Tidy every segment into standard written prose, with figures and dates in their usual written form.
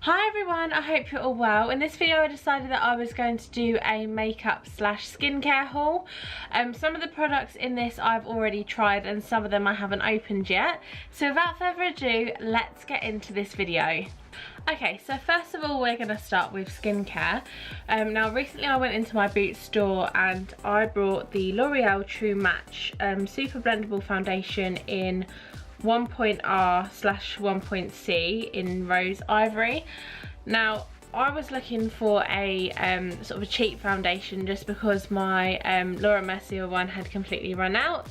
Hi everyone, I hope you're all well. In this video I decided that I was going to do a makeup slash skincare haul. Some of the products in this I've already tried and some of them I haven't opened yet. So without further ado, let's get into this video. Okay, so first of all we're going to start with skincare. Now recently I went into my Boots store and I brought the L'Oreal True Match Super Blendable Foundation in 1.R/1.C in Rose Ivory. Now I was looking for a sort of a cheap foundation just because my Laura Mercier one had completely run out,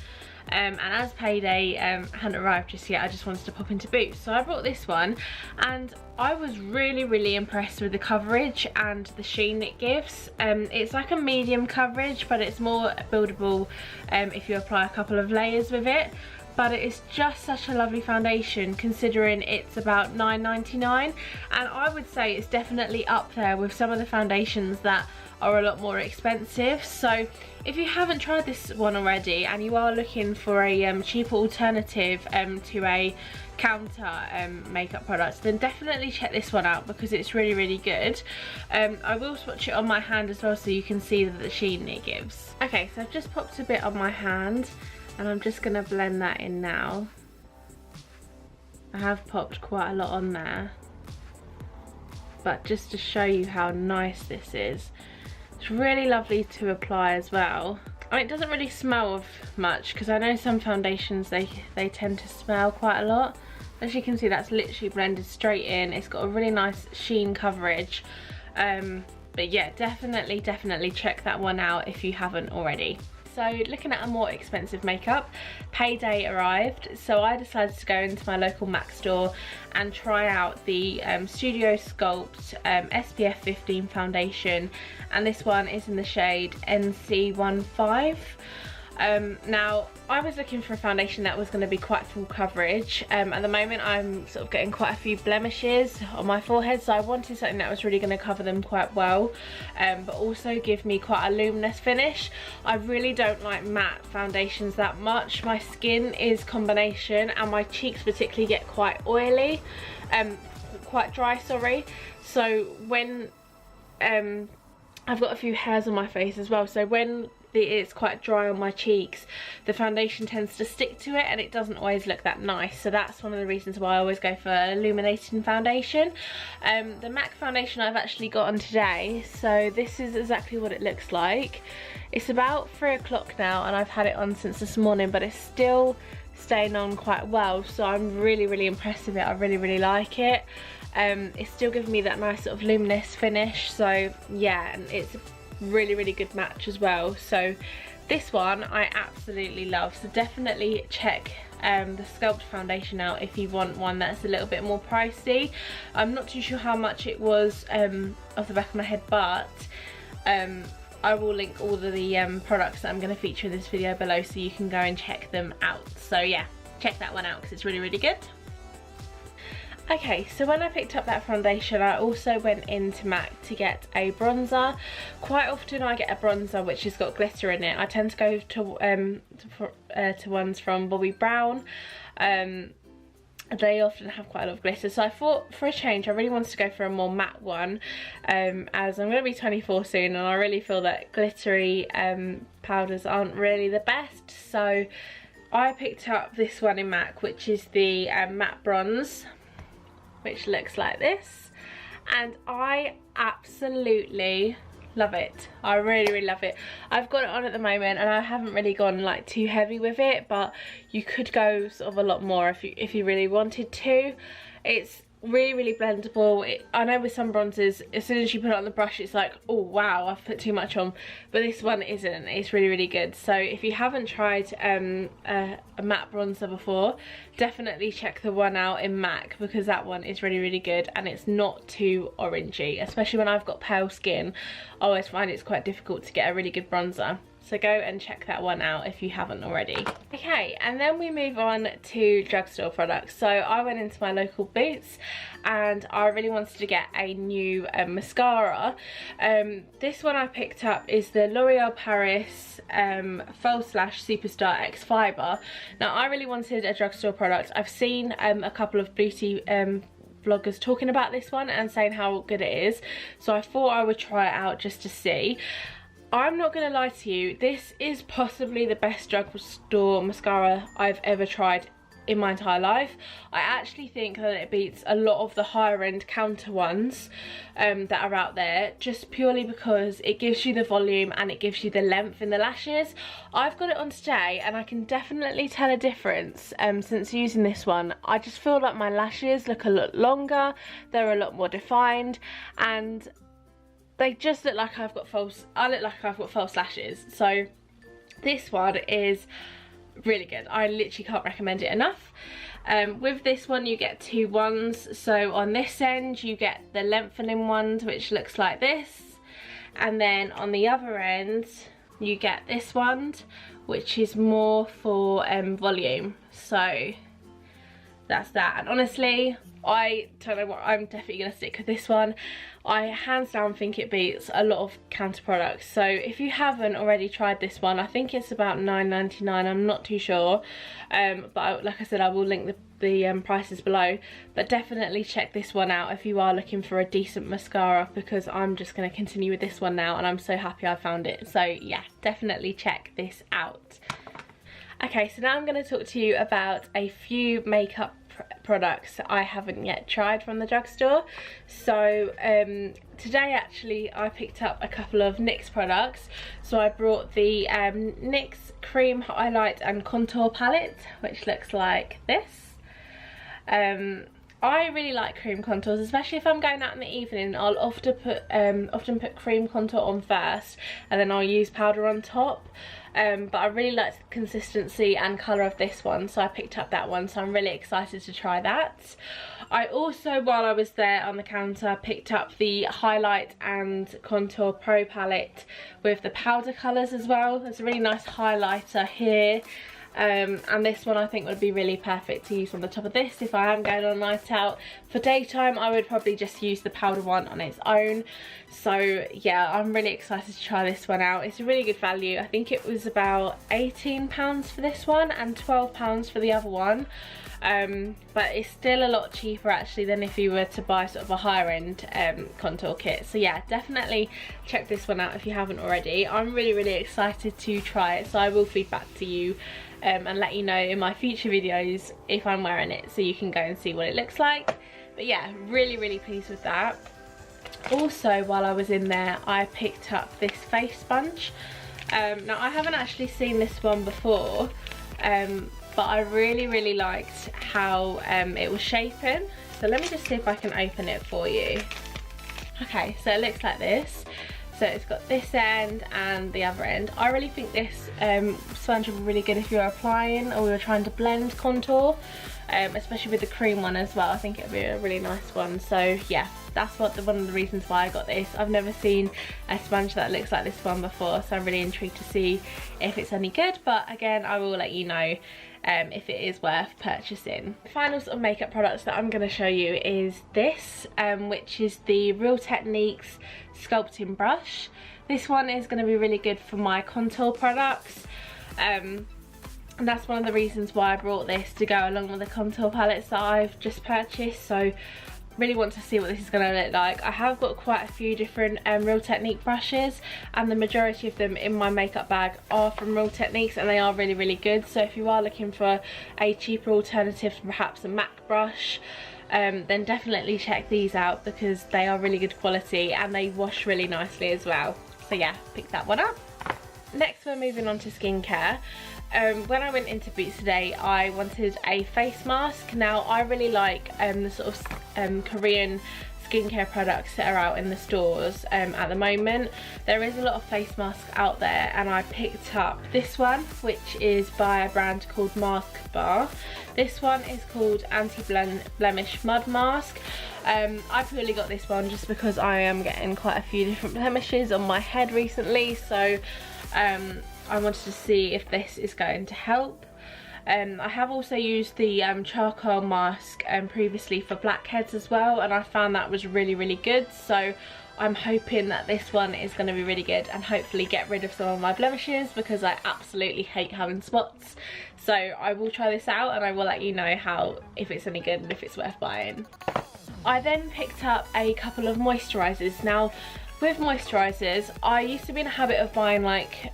and as payday hadn't arrived just yet, I just wanted to pop into Boots, so I brought this one and I was really impressed with the coverage and the sheen it gives. It's like a medium coverage, but it's more buildable if you apply a couple of layers with it. But it is just such a lovely foundation considering it's about $9.99, and I would say it's definitely up there with some of the foundations that are a lot more expensive. So if you haven't tried this one already and you are looking for a cheaper alternative to a counter makeup product, then definitely check this one out because it's really good. I will swatch it on my hand as well so you can see the sheen it gives. Okay, so I've just popped a bit on my hand and I'm just going to blend that in now. I have popped quite a lot on there, but just to show you how nice this is. It's really lovely to apply as well. I mean, it doesn't really smell of much because I know some foundations they tend to smell quite a lot. As you can see, that's literally blended straight in. It's got a really nice sheen coverage. But yeah, definitely check that one out if you haven't already. So looking at a more expensive makeup, payday arrived, so I decided to go into my local Mac store and try out the Studio Sculpt SPF 15 foundation, and this one is in the shade NC15. Now I was looking for a foundation that was going to be quite full coverage. At the moment I'm sort of getting quite a few blemishes on my forehead, so I wanted something that was really going to cover them quite well, but also give me quite a luminous finish. I really don't like matte foundations that much. My skin is combination and my cheeks particularly get quite oily, quite dry, sorry. So when I've got a few hairs on my face as well, so when it's quite dry on my cheeks, the foundation tends to stick to it and it doesn't always look that nice. So that's one of the reasons why I always go for an illuminating foundation. The MAC foundation I've actually got on today, so this is exactly what it looks like. It's about 3 o'clock now and I've had it on since this morning, but it's still staying on quite well, so I'm really impressed with it. I really like it. It's still giving me that nice sort of luminous finish, so yeah, and it's really good match as well. So this one I absolutely love, so definitely check the Sculpt foundation out if you want one that's a little bit more pricey. I'm not too sure how much it was off the back of my head, but I will link all of the products that I'm going to feature in this video below so you can go and check them out. So yeah, check that one out because it's really good. Okay, so when I picked up that foundation, I also went into MAC to get a bronzer. Quite often I get a bronzer which has got glitter in it. I tend to go to ones from Bobbi Brown. They often have quite a lot of glitter, so I thought for a change I really wanted to go for a more matte one, as I'm going to be 24 soon and I really feel that glittery powders aren't really the best. So I picked up this one in MAC, which is the matte bronze, which looks like this, and I absolutely love it. I really love it. I've got it on at the moment and I haven't really gone like too heavy with it, but you could go sort of a lot more if you really wanted to. It's really blendable. I know with some bronzers, as soon as you put it on the brush it's like, oh wow, I've put too much on, but this one isn't. It's really good. So if you haven't tried a matte bronzer before, definitely check the one out in MAC because that one is really good and it's not too orangey, especially when I've got pale skin. I always find it's quite difficult to get a really good bronzer. So go and check that one out if you haven't already. Okay, and then we move on to drugstore products. So I went into my local Boots and I really wanted to get a new mascara. This one I picked up is the L'Oreal Paris False Lash Superstar X Fiber. Now I really wanted a drugstore product. I've seen a couple of beauty vloggers talking about this one and saying how good it is, so I thought I would try it out just to see. I'm not gonna lie to you, this is possibly the best drugstore mascara I've ever tried in my entire life. I actually think that it beats a lot of the higher end counter ones that are out there, just purely because it gives you the volume and it gives you the length in the lashes. I've got it on today and I can definitely tell a difference since using this one. I just feel like my lashes look a lot longer, they're a lot more defined, and they just look like I've got false lashes. So this one is really good. I literally can't recommend it enough. With this one you get two ones, so on this end you get the lengthening ones, which looks like this, and then on the other end you get this one, which is more for volume. So that's that, and honestly I don't know what, I'm definitely gonna stick with this one. I hands down think it beats a lot of counter products. So if you haven't already tried this one, I think it's about $9.99, I'm not too sure, but like I said, I will link the prices below, but definitely check this one out if you are looking for a decent mascara, because I'm just going to continue with this one now and I'm so happy I found it. So yeah, definitely check this out. Okay, so now I'm going to talk to you about a few makeup products I haven't yet tried from the drugstore. So today actually I picked up a couple of NYX products. So I brought the NYX Cream Highlight and Contour Palette, which looks like this. I really like cream contours, especially if I'm going out in the evening. I'll often put cream contour on first and then I'll use powder on top. But I really like the consistency and colour of this one, so I picked up that one, so I'm really excited to try that. I also, while I was there on the counter, picked up the Highlight and Contour Pro palette with the powder colours as well. There's a really nice highlighter here. And this one I think would be really perfect to use on the top of this if I am going on a night out. For daytime I would probably just use the powder one on its own. So yeah, I'm really excited to try this one out. It's a really good value. I think it was about £18 for this one and £12 for the other one. But it's still a lot cheaper actually than if you were to buy sort of a higher end contour kit. So yeah, definitely check this one out if you haven't already. I'm really excited to try it, so I will feed back to you and let you know in my future videos if I'm wearing it, so you can go and see what it looks like. But yeah, really pleased with that. Also, while I was in there, I picked up this face sponge. Now I haven't actually seen this one before, but I really liked how it was shaping. So let me just see if I can open it for you. Okay, so it looks like this. So it's got this end and the other end. I really think this sponge will be really good if you're applying or you're trying to blend contour, especially with the cream one as well. I think it would be a really nice one. So yeah, that's one of the reasons why I got this. I've never seen a sponge that looks like this one before, so I'm really intrigued to see if it's any good. But again, I will let you know if it is worth purchasing. The final sort of makeup products that I'm going to show you is this, which is the Real Techniques Sculpting Brush. This one is going to be really good for my contour products, and that's one of the reasons why I brought this to go along with the contour palettes that I've just purchased. So really want to see what this is going to look like. I have got quite a few different Real Technique brushes, and the majority of them in my makeup bag are from Real Techniques, and they are really good. So if you are looking for a cheaper alternative to perhaps a MAC brush, then definitely check these out because they are really good quality and they wash really nicely as well. So yeah, pick that one up. Next we're moving on to skincare. When I went into Boots today, I wanted a face mask. Now I really like the sort of Korean skincare products that are out in the stores at the moment. There is a lot of face masks out there, and I picked up this one, which is by a brand called Masque. This one is called Anti-Blemish Mud Mask. I purely got this one just because I am getting quite a few different blemishes on my head recently, so I wanted to see if this is going to help. I have also used the charcoal mask previously for blackheads as well, and I found that was really good. So I'm hoping that this one is going to be really good and hopefully get rid of some of my blemishes, because I absolutely hate having spots. So I will try this out and I will let you know if it's any good and if it's worth buying. I then picked up a couple of moisturisers. Now with moisturisers, I used to be in a habit of buying like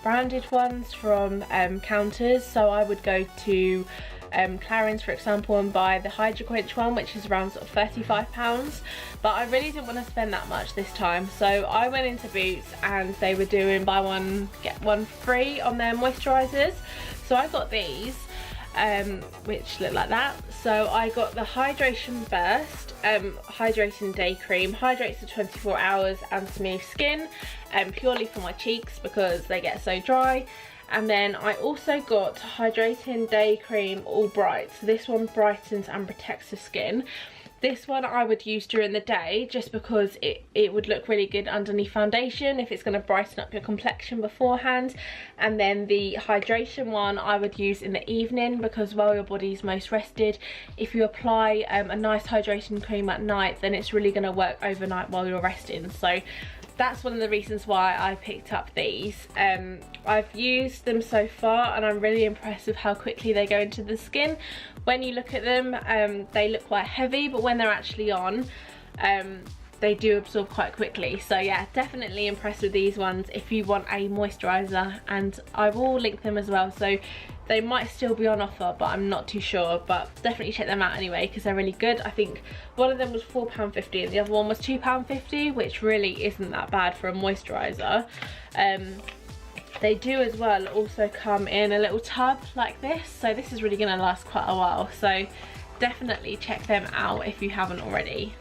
branded ones from counters. So I would go to Clarins, for example, and buy the Hydra Quench one, which is around sort of £35, but I really didn't want to spend that much this time. So I went into Boots and they were doing buy one get one free on their moisturisers. So I got these which look like that. So I got the Hydration Burst Hydrating Day Cream, hydrates for 24 hours and smooth skin, purely for my cheeks because they get so dry. And then I also got Hydrating Day Cream All Bright. So this one brightens and protects the skin. This one I would use during the day just because it would look really good underneath foundation if it's going to brighten up your complexion beforehand. And then the hydration one I would use in the evening because while your body's most rested, if you apply a nice hydration cream at night, then it's really going to work overnight while you're resting. So that's one of the reasons why I picked up these. I've used them so far and I'm really impressed with how quickly they go into the skin. When you look at them, they look quite heavy, but when they're actually on, they do absorb quite quickly. So yeah, definitely impressed with these ones if you want a moisturiser, and I will link them as well. So they might still be on offer, but I'm not too sure, but definitely check them out anyway because they're really good. I think one of them was £4.50 and the other one was £2.50, which really isn't that bad for a moisturiser. They do as well also come in a little tub like this, so this is really going to last quite a while, so definitely check them out if you haven't already.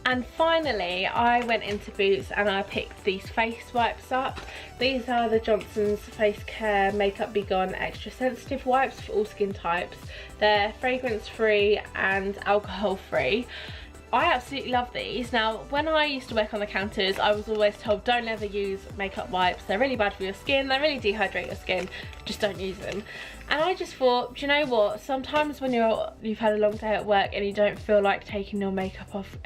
And finally, I went into Boots and I picked these face wipes up. These are the Johnson's Face Care Makeup Be Gone Extra Sensitive Wipes for all skin types. They're fragrance free and alcohol free. I absolutely love these. Now, when I used to work on the counters, I was always told don't ever use makeup wipes. They're really bad for your skin. They really dehydrate your skin. Just don't use them. And I just thought, do you know what? Sometimes when you've had a long day at work and you don't feel like taking your makeup off,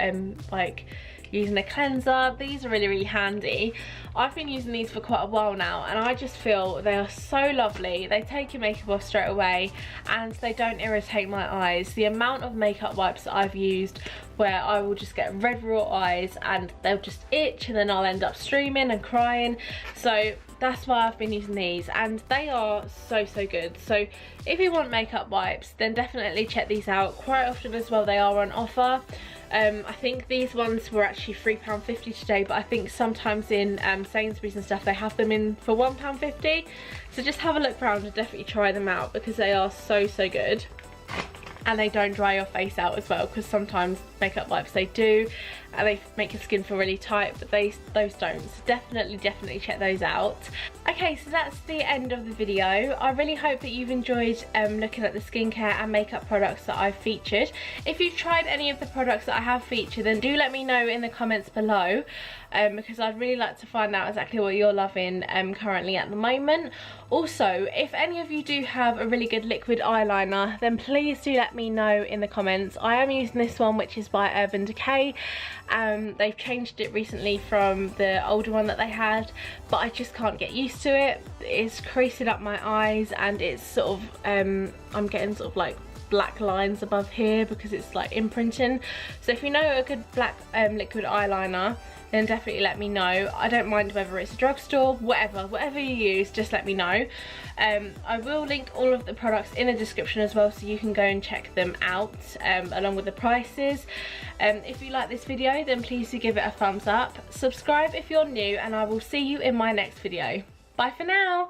like using a cleanser, these are really, really handy. I've been using these for quite a while now and I just feel they are so lovely. They take your makeup off straight away and they don't irritate my eyes. The amount of makeup wipes that I've used where I will just get red raw eyes and they'll just itch and then I'll end up streaming and crying. So that's why I've been using these and they are so, so good. So if you want makeup wipes, then definitely check these out. Quite often as well, they are on offer. I think these ones were actually £3.50 today, but I think sometimes in Sainsbury's and stuff they have them in for £1.50. So just have a look around and definitely try them out because they are so, so good. And they don't dry your face out as well, because sometimes makeup wipes they do and they make your skin feel really tight, but those don't. So definitely check those out. Okay, so that's the end of the video. I really hope that you've enjoyed looking at the skincare and makeup products that I've featured. If you've tried any of the products that I have featured, then do let me know in the comments below, because I'd really like to find out exactly what you're loving currently at the moment. Also, if any of you do have a really good liquid eyeliner, then please do let me know in the comments. I am using this one, which is by Urban Decay. They've changed it recently from the older one that they had, but I just can't get used to it. It's creasing up my eyes and it's sort of I'm getting sort of like black lines above here because it's like imprinting. So if you know a good black liquid eyeliner, then definitely let me know. I don't mind whether it's a drugstore, whatever you use, just let me know. I will link all of the products in the description as well, so you can go and check them out along with the prices. If you like this video, then please do give it a thumbs up. Subscribe if you're new, and I will see you in my next video. Bye for now.